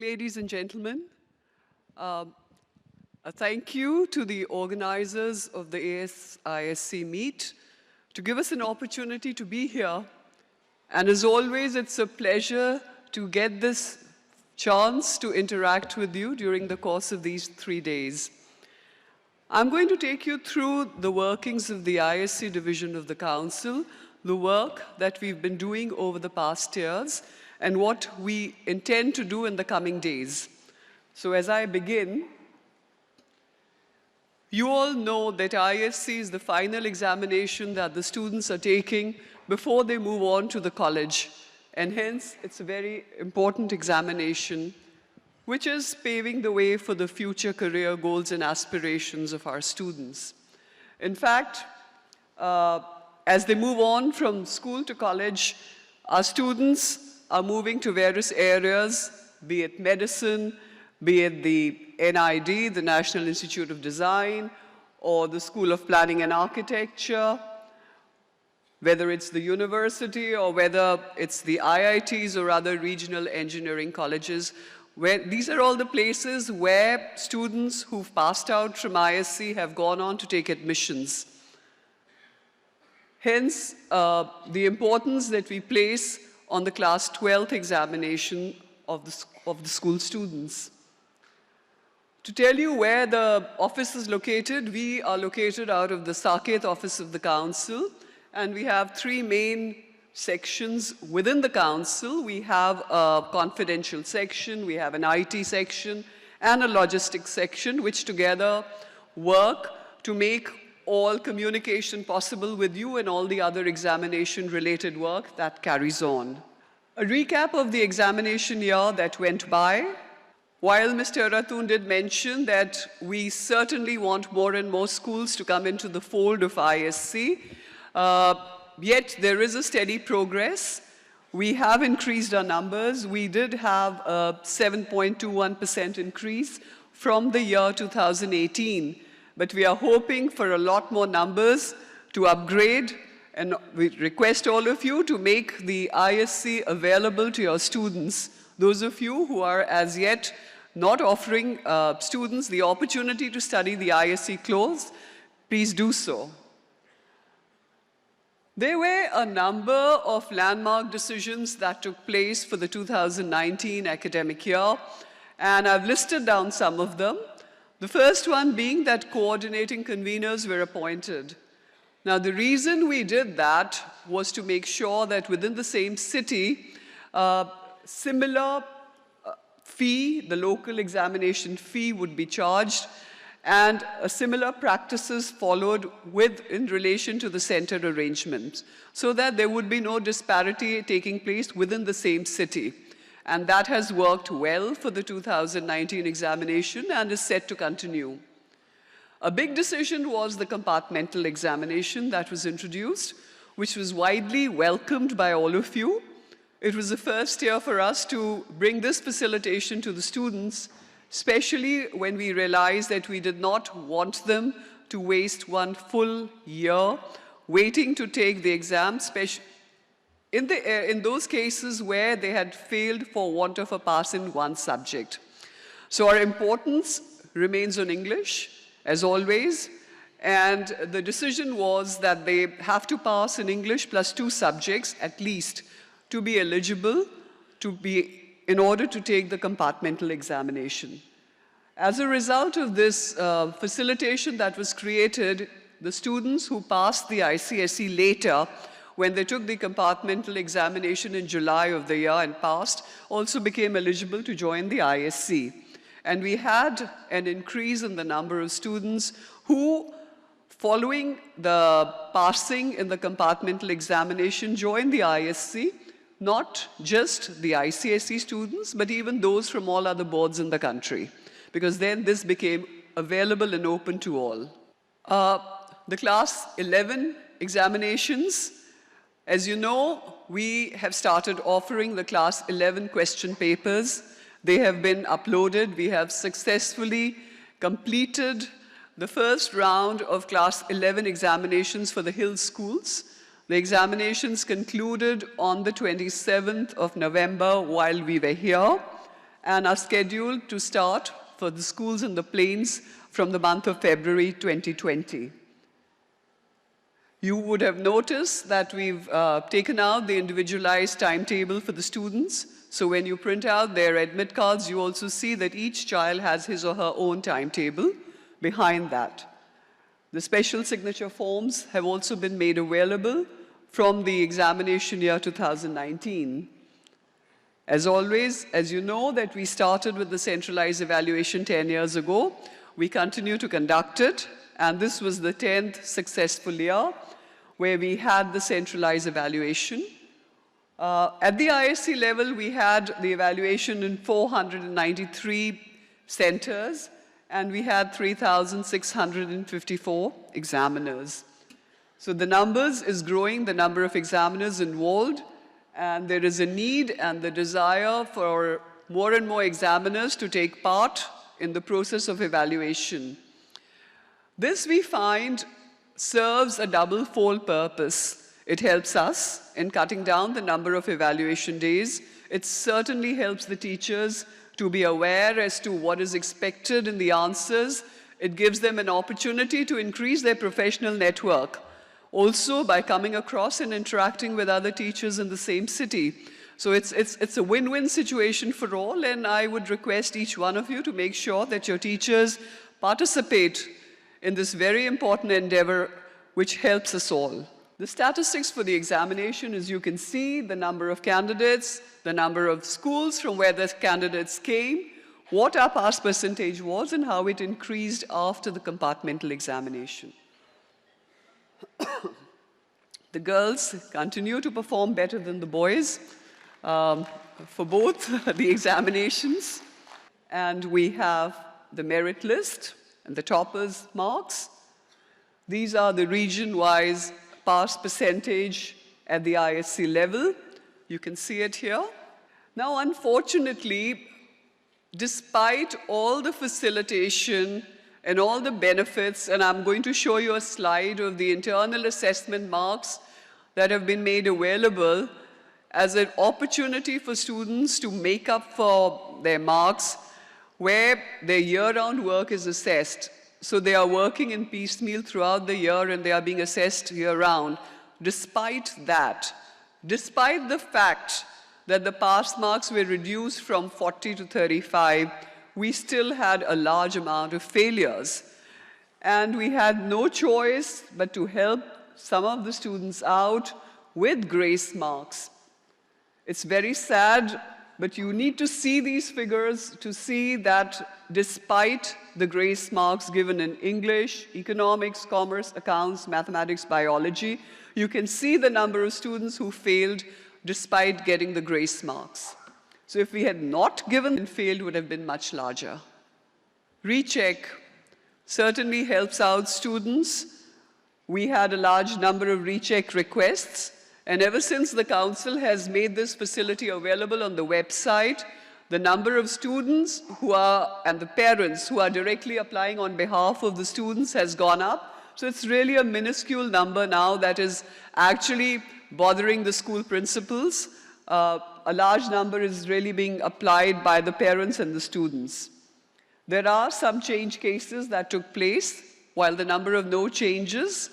Ladies and gentlemen, a thank you to the organizers of the ASISC meet to give us an opportunity to be here. And as always, it's a pleasure to get this chance to interact with you during the course of these 3 days. I'm going to take you through the workings of the ISC division of the Council, the work that we've been doing over the past years, and what we intend to do in the coming days. So as I begin, you all know that ISC is the final examination that the students are taking before they move on to the college. And hence, it's a very important examination, which is paving the way for the future career goals and aspirations of our students. In fact, as they move on from school to college, our students are moving to various areas, be it medicine, be it the NID, the National Institute of Design, or the School of Planning and Architecture, whether it's the university or whether it's the IITs or other regional engineering colleges, where these are all the places where students who've passed out from ISC have gone on to take admissions. Hence, the importance that we place on the class 12th examination of the school students. To tell you where the office is located, we are located out of the Saket office of the council, and we have 3 main sections within the council. We have a confidential section, we have an IT section, and a logistics section, which together work to make all communication possible with you and all the other examination-related work that carries on. A recap of the examination year that went by. While Mr. Ratun did mention that we certainly want more and more schools to come into the fold of ISC, yet there is a steady progress. We have increased our numbers. We did have a 7.21% increase from the year 2018. But we are hoping for a lot more numbers to upgrade, and we request all of you to make the ISC available to your students. Those of you who are as yet not offering students the opportunity to study the ISC course, please do so. There were a number of landmark decisions that took place for the 2019 academic year, and I've listed down some of them. The first one being that coordinating conveners were appointed. Now, the reason we did that was to make sure that within the same city, similar fee, the local examination fee, would be charged, and similar practices followed in relation to the center arrangement, so that there would be no disparity taking place within the same city. And that has worked well for the 2019 examination and is set to continue. A big decision was the compartmental examination that was introduced, which was widely welcomed by all of you. It was the first year for us to bring this facilitation to the students, especially when we realized that we did not want them to waste one full year waiting to take the exam, in those cases where they had failed for want of a pass in one subject. So our importance remains on English, as always, and the decision was that they have to pass in English plus 2 subjects at least to be eligible in order to take the compartmental examination. As a result of this facilitation that was created, the students who passed the ICSE later, when they took the compartmental examination in July of the year and passed, also became eligible to join the ISC. And we had an increase in the number of students who, following the passing in the compartmental examination, joined the ISC, not just the ICSE students, but even those from all other boards in the country, because then this became available and open to all. The class 11 examinations, as you know, we have started offering the class 11 question papers. They have been uploaded. We have successfully completed the first round of class 11 examinations for the Hill schools. The examinations concluded on the 27th of November while we were here, and are scheduled to start for the schools in the plains from the month of February 2020. You would have noticed that we've taken out the individualized timetable for the students. So when you print out their admit cards, you also see that each child has his or her own timetable behind that. The special signature forms have also been made available from the examination year 2019. As always, as you know that we started with the centralized evaluation 10 years ago, we continue to conduct it, and this was the 10th successful year where we had the centralized evaluation. At the ISC level, we had the evaluation in 493 centers, and we had 3,654 examiners. So the numbers is growing, the number of examiners involved, and there is a need and the desire for more and more examiners to take part in the process of evaluation. This, we find, serves a double-fold purpose. It helps us in cutting down the number of evaluation days. It certainly helps the teachers to be aware as to what is expected in the answers. It gives them an opportunity to increase their professional network, also by coming across and interacting with other teachers in the same city. So it's a win-win situation for all, and I would request each one of you to make sure that your teachers participate in this very important endeavor which helps us all. The statistics for the examination, as you can see, the number of candidates, the number of schools from where the candidates came, what our pass percentage was, and how it increased after the compartmental examination. The girls continue to perform better than the boys for both the examinations. And we have the merit list and the toppers' marks. These are the region-wise pass percentage at the ISC level. You can see it here. Now, unfortunately, despite all the facilitation and all the benefits, and I'm going to show you a slide of the internal assessment marks that have been made available as an opportunity for students to make up for their marks where their year-round work is assessed. So they are working in piecemeal throughout the year and they are being assessed year-round. Despite that, despite the fact that the pass marks were reduced from 40 to 35, we still had a large amount of failures. And we had no choice but to help some of the students out with grace marks. It's very sad, but you need to see these figures to see that despite the grace marks given in English, economics, commerce, accounts, mathematics, biology, you can see the number of students who failed despite getting the grace marks. So if we had not given and failed, would have been much larger. Recheck certainly helps out students. We had a large number of recheck requests, and ever since the council has made this facility available on the website, the number of students who are, and the parents who are directly applying on behalf of the students has gone up. So it's really a minuscule number now that is actually bothering the school principals. A large number is really being applied by the parents and the students. There are some change cases that took place, while the number of no changes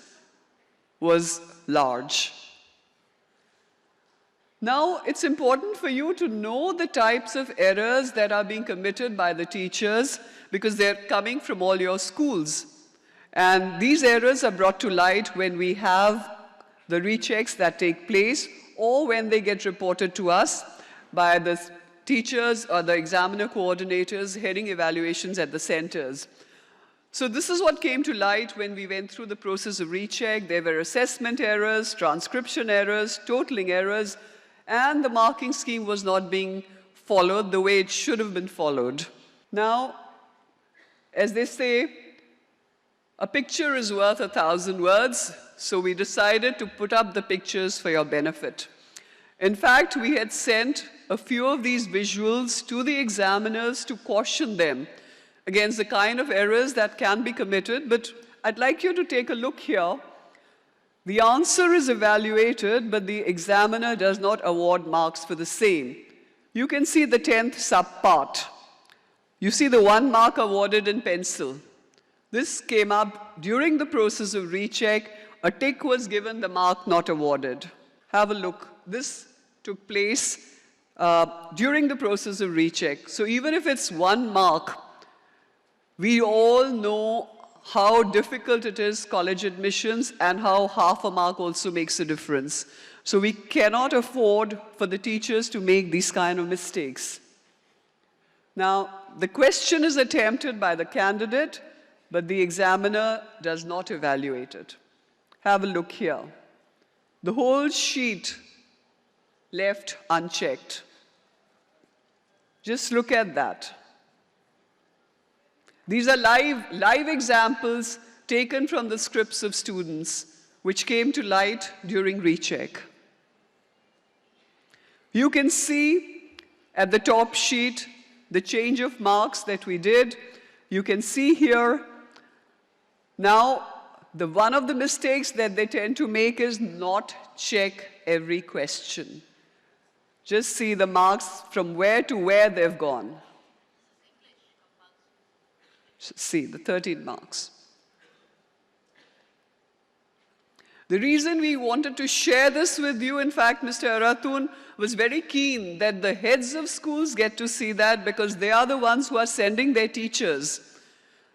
was large. Now, it's important for you to know the types of errors that are being committed by the teachers because they're coming from all your schools. And these errors are brought to light when we have the rechecks that take place or when they get reported to us by the teachers or the examiner coordinators heading evaluations at the centers. So this is what came to light when we went through the process of recheck. There were assessment errors, transcription errors, totaling errors, and the marking scheme was not being followed the way it should have been followed. Now, as they say, a picture is worth 1,000 words, so we decided to put up the pictures for your benefit. In fact, we had sent a few of these visuals to the examiners to caution them against the kind of errors that can be committed, but I'd like you to take a look here. The answer is evaluated, but the examiner does not award marks for the same. You can see the 10th subpart. You see the 1 mark awarded in pencil. This came up during the process of recheck. A tick was given, the mark not awarded. Have a look. This took place during the process of recheck. So even if it's 1 mark, we all know how difficult it is, college admissions, and how half a mark also makes a difference. So we cannot afford for the teachers to make these kind of mistakes. Now, the question is attempted by the candidate, but the examiner does not evaluate it. Have a look here. The whole sheet left unchecked. Just look at that. These are live examples taken from the scripts of students, which came to light during recheck. You can see at the top sheet the change of marks that we did. You can see here, now, one of the mistakes that they tend to make is not check every question. Just see the marks from where to where they've gone. See, the 13 marks. The reason we wanted to share this with you, in fact, Mr. Aratun was very keen that the heads of schools get to see that, because they are the ones who are sending their teachers.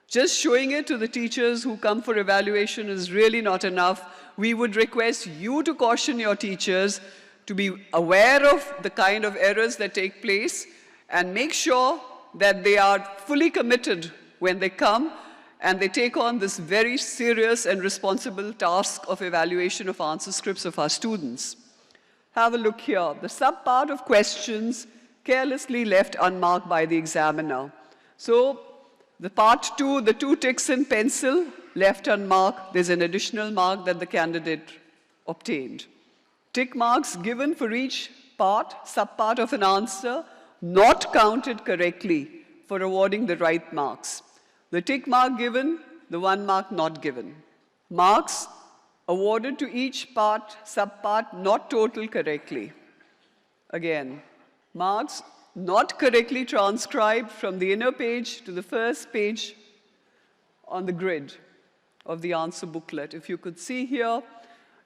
Just showing it to the teachers who come for evaluation is really not enough. We would request you to caution your teachers to be aware of the kind of errors that take place and make sure that they are fully committed when they come and they take on this very serious and responsible task of evaluation of answer scripts of our students. Have a look here. The subpart of questions carelessly left unmarked by the examiner. So the part 2, the 2 ticks in pencil, left unmarked. There's an additional mark that the candidate obtained. Tick marks given for each part, subpart of an answer, not counted correctly for awarding the right marks. The tick mark given, the 1 mark not given. Marks awarded to each part, subpart, not total correctly. Again, marks not correctly transcribed from the inner page to the first page on the grid of the answer booklet. If you could see here,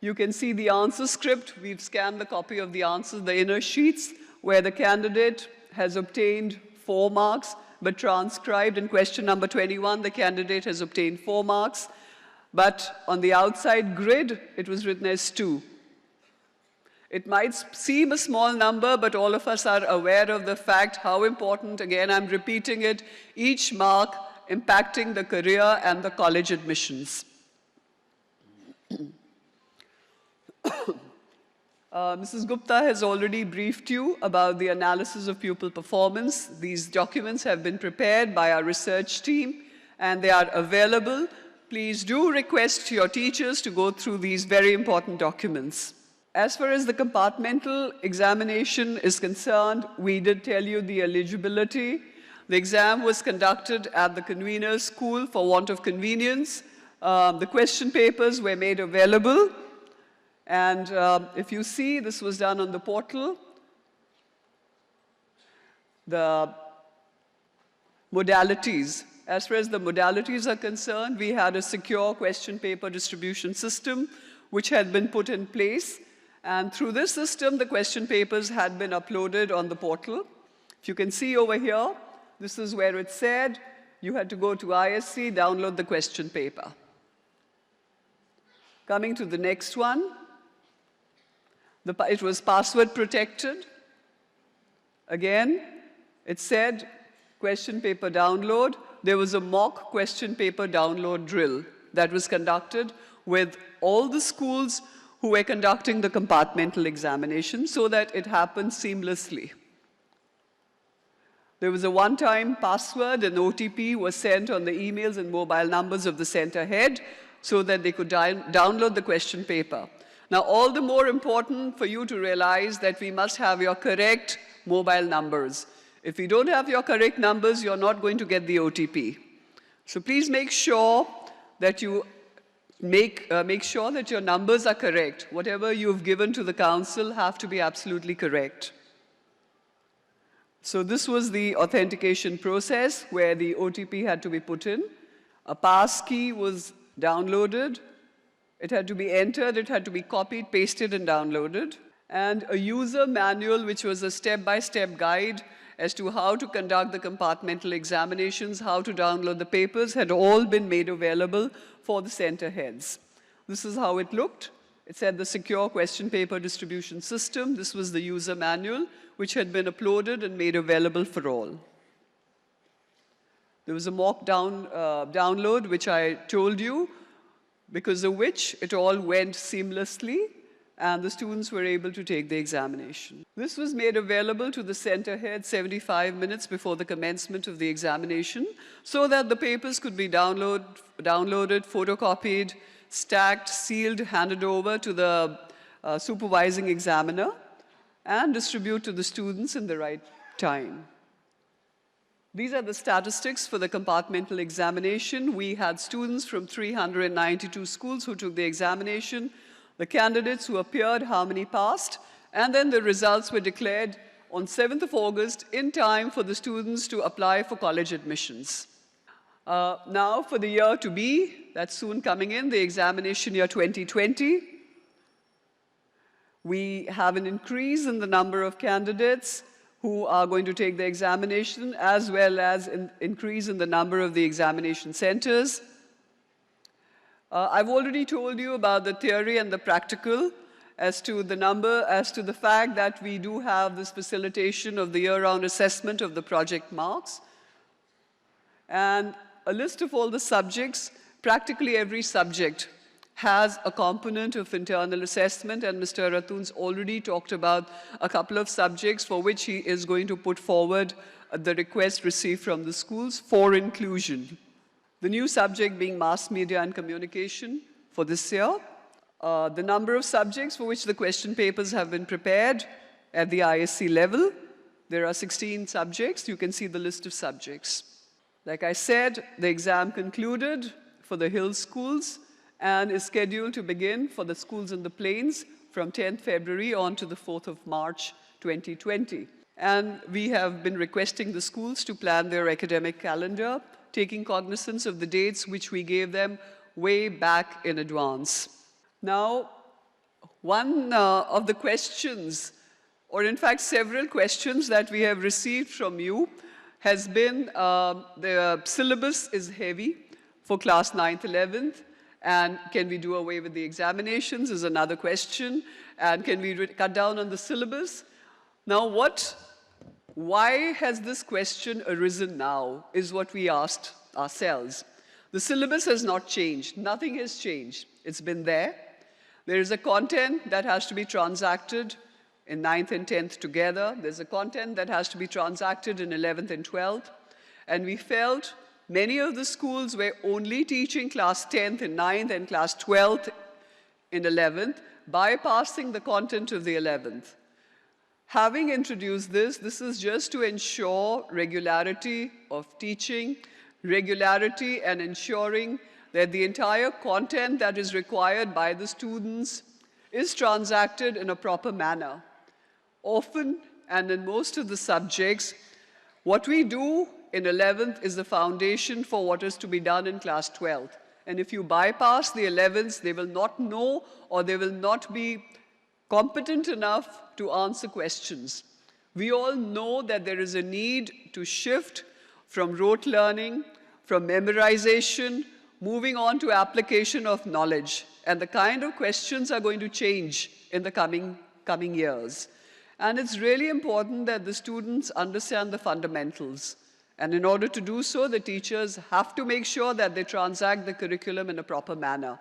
you can see the answer script. We've scanned the copy of the answers, the inner sheets, where the candidate has obtained 4 marks, but transcribed in question number 21, the candidate has obtained 4 marks. But on the outside grid, it was written as 2. It might seem a small number, but all of us are aware of the fact how important, again, I'm repeating it, each mark impacting the career and the college admissions. Mrs. Gupta has already briefed you about the analysis of pupil performance. These documents have been prepared by our research team, and they are available. Please do request your teachers to go through these very important documents. As far as the compartmental examination is concerned, we did tell you the eligibility. The exam was conducted at the convener's school for want of convenience. The question papers were made available. And if you see, this was done on the portal. The modalities. As far as the modalities are concerned, we had a secure question paper distribution system which had been put in place. And through this system, the question papers had been uploaded on the portal. If you can see over here, this is where it said you had to go to ISC, download the question paper. Coming to the next one. It was password protected. Again, it said question paper download. There was a mock question paper download drill that was conducted with all the schools who were conducting the compartmental examination so that it happened seamlessly. There was a one-time password, and OTP was sent on the emails and mobile numbers of the center head so that they could download the question paper. Now, all the more important for you to realize that we must have your correct mobile numbers. If you don't have your correct numbers, you're not going to get the OTP. So please make sure that you make sure that your numbers are correct. Whatever you've given to the council have to be absolutely correct. So this was the authentication process where the OTP had to be put in. A pass key was downloaded. It had to be entered, it had to be copied, pasted, and downloaded. And a user manual, which was a step-by-step guide as to how to conduct the compartmental examinations, how to download the papers, had all been made available for the center heads. This is how it looked. It said the secure question paper distribution system. This was the user manual, which had been uploaded and made available for all. There was a mock download, which I told you, because of which it all went seamlessly, and the students were able to take the examination. This was made available to the center head 75 minutes before the commencement of the examination, so that the papers could be downloaded, photocopied, stacked, sealed, handed over to the supervising examiner, and distributed to the students in the right time. These are the statistics for the compartmental examination. We had students from 392 schools who took the examination, the candidates who appeared, how many passed, and then the results were declared on 7th of August in time for the students to apply for college admissions. Now for the year to be, that's soon coming in, the examination year 2020, we have an increase in the number of candidates who are going to take the examination, as well as an increase in the number of the examination centers. I've already told you about the theory and the practical as to the fact that we do have this facilitation of the year-round assessment of the project marks. And a list of all the subjects, practically every subject has a component of internal assessment, and Mr. Ratun's already talked about a couple of subjects for which he is going to put forward the request received from the schools for inclusion. The new subject being mass media and communication for this year. The number of subjects for which the question papers have been prepared at the ISC level. There are 16 subjects. You can see the list of subjects. Like I said, the exam concluded for the Hill schools and is scheduled to begin for the schools in the plains from 10th February on to the 4th of March 2020. And we have been requesting the schools to plan their academic calendar, taking cognizance of the dates which we gave them way back in advance. Now, one of the questions, or in fact several questions that we have received from you has been the syllabus is heavy for class 9th, 11th, and can we do away with the examinations is another question, and can we cut down on the syllabus? Now why has this question arisen now is what we asked ourselves. The syllabus has not changed, nothing has changed, it's been there. There is a content that has to be transacted in 9th and 10th together. There's a content that has to be transacted in 11th and 12th. And we felt many of the schools were only teaching class 10th and 9th and class 12th in 11th, bypassing the content of the 11th. Having introduced this is just to ensure regularity of teaching, regularity and ensuring that the entire content that is required by the students is transacted in a proper manner. Often, and in most of the subjects, what we do in 11th is the foundation for what is to be done in class 12th. And if you bypass the 11th, they will not know or they will not be competent enough to answer questions. We all know that there is a need to shift from rote learning, from memorization, moving on to application of knowledge. And the kind of questions are going to change in the coming years. And it's really important that the students understand the fundamentals. And in order to do so, the teachers have to make sure that they transact the curriculum in a proper manner.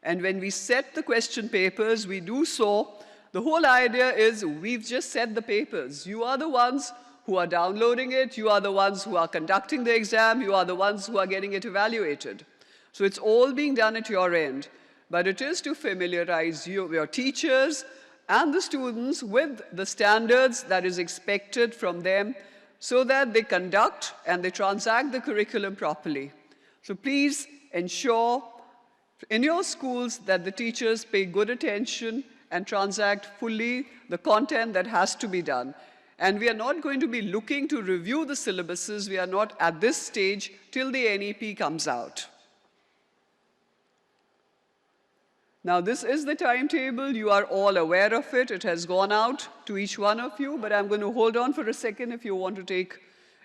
And when we set the question papers, we do so. The whole idea is we've just set the papers. You are the ones who are downloading it. You are the ones who are conducting the exam. You are the ones who are getting it evaluated. So it's all being done at your end. But it is to familiarize your teachers and the students with the standards that is expected from them so that they conduct and they transact the curriculum properly. So please ensure in your schools that the teachers pay good attention and transact fully the content that has to be done. And we are not going to be looking to review the syllabuses. We are not at this stage till the NEP comes out. Now, this is the timetable. You are all aware of it. It has gone out to each one of you, but I'm going to hold on for a second if you want to take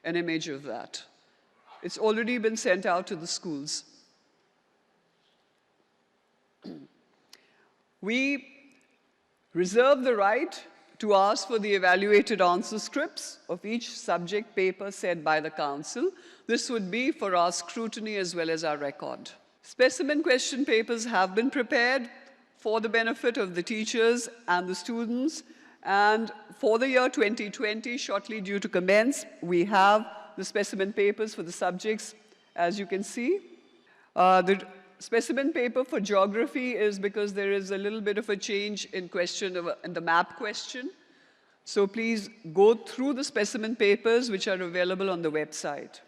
an image of that. It's already been sent out to the schools. We reserve the right to ask for the evaluated answer scripts of each subject paper set by the council. This would be for our scrutiny as well as our record. Specimen question papers have been prepared for the benefit of the teachers and the students. And for the year 2020, shortly due to commence, we have the specimen papers for the subjects, as you can see. The specimen paper for geography is because there is a little bit of a change in the map question. So please go through the specimen papers which are available on the website.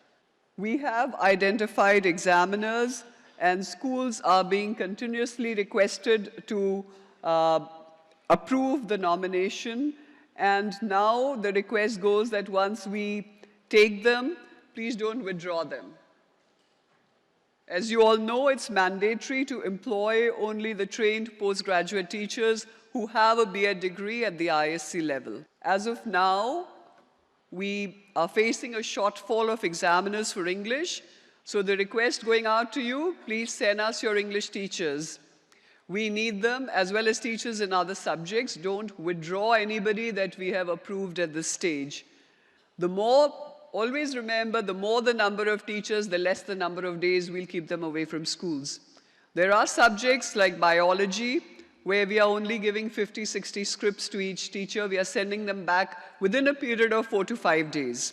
We have identified examiners, and schools are being continuously requested to approve the nomination. And now the request goes that once we take them, please don't withdraw them. As you all know, it's mandatory to employ only the trained postgraduate teachers who have a B.Ed degree at the ISC level. As of now, we are facing a shortfall of examiners for English. So the request going out to you, please send us your English teachers. We need them as well as teachers in other subjects. Don't withdraw anybody that we have approved at this stage. Always remember, the more the number of teachers, the less the number of days we'll keep them away from schools. There are subjects like biology where we are only giving 50, 60 scripts to each teacher. We are sending them back within a period of 4 to 5 days.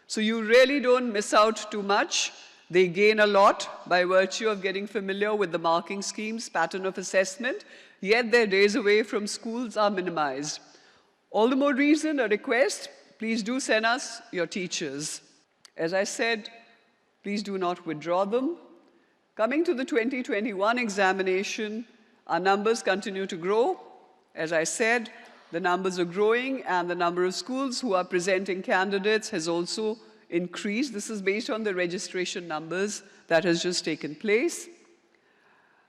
So you really don't miss out too much. They gain a lot by virtue of getting familiar with the marking schemes, pattern of assessment, yet their days away from schools are minimized. All the more reason, a request, please do send us your teachers. As I said, please do not withdraw them. Coming to the 2021 examination, our numbers continue to grow. As I said, the numbers are growing, and the number of schools who are presenting candidates has also increased. This is based on the registration numbers that has just taken place.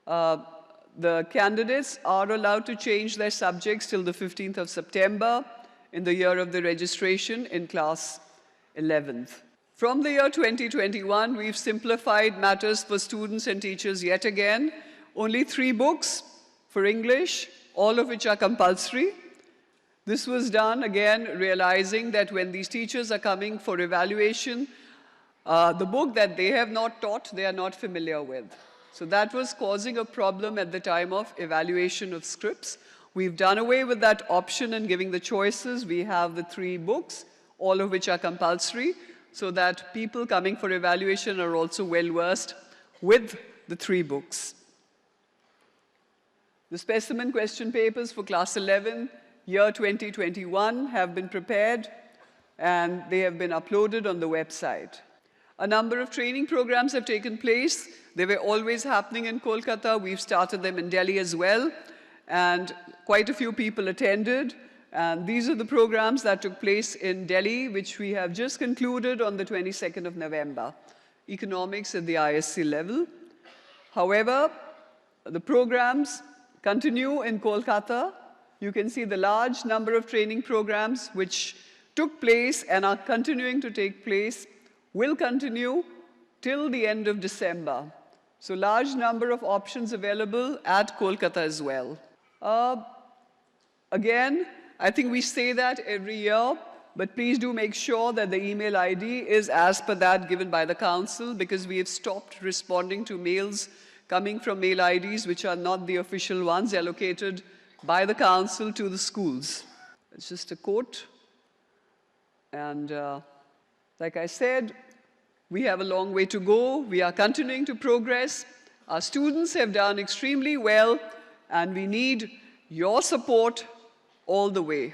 The candidates are allowed to change their subjects till the 15th of September in the year of the registration in class 11th. From the year 2021, we've simplified matters for students and teachers yet again. Only 3 books for English, all of which are compulsory. This was done, again, realizing that when these teachers are coming for evaluation, the book that they have not taught, they are not familiar with. So that was causing a problem at the time of evaluation of scripts. We've done away with that option and giving the choices. We have the 3 books, all of which are compulsory, so that people coming for evaluation are also well-versed with the 3 books. The specimen question papers for class 11, year 2021 have been prepared, and they have been uploaded on the website. A number of training programs have taken place. They were always happening in Kolkata. We've started them in Delhi as well, and quite a few people attended. And these are the programs that took place in Delhi, which we have just concluded on the 22nd of November. Economics at the ISC level. However, the programs continue in Kolkata. You can see the large number of training programs which took place and are continuing to take place will continue till the end of December. So large number of options available at Kolkata as well. Again, I think we say that every year, but please do make sure that the email ID is as per that given by the council, because we have stopped responding to mails coming from mail IDs which are not the official ones allocated by the council to the schools. It's just a quote. And like I said, we have a long way to go. We are continuing to progress. Our students have done extremely well, and we need your support all the way.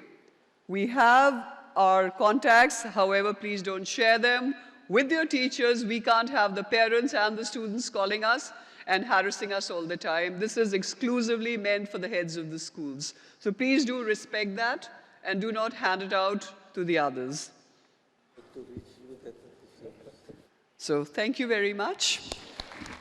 We have our contacts, however, please don't share them with your teachers. We can't have the parents and the students calling us and harassing us all the time. This is exclusively meant for the heads of the schools. So please do respect that and do not hand it out to the others. So thank you very much.